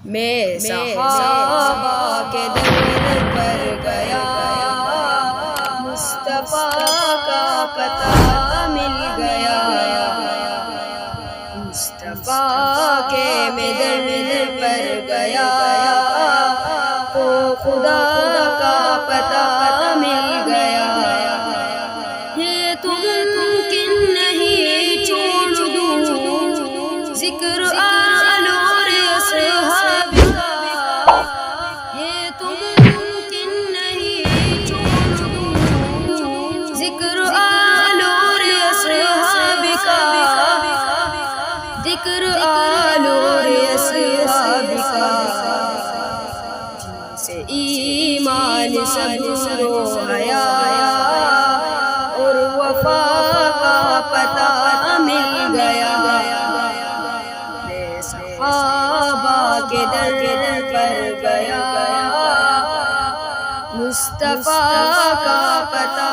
میں صحابہ کے در پر گیا، مصطفیٰ کا پتہ مل گیا، مصطفیٰ کے میں در پر گیا تو خدا کا پتہ مل گیا۔ یہ تو ممکن نہیں چھوڑ دوں ذکر آل اور اصحاب کا، یہ تو ممکن نہیں چھوڑ دوں ذکر آل اور اصحاب کا، ذکر آل اور اصحاب کا، جن سے ایمان صبر و حیا اور وفا کا پتہ مل گیا۔ میں صحابہ کے در پر گیا، مصطفیٰ کا پتہ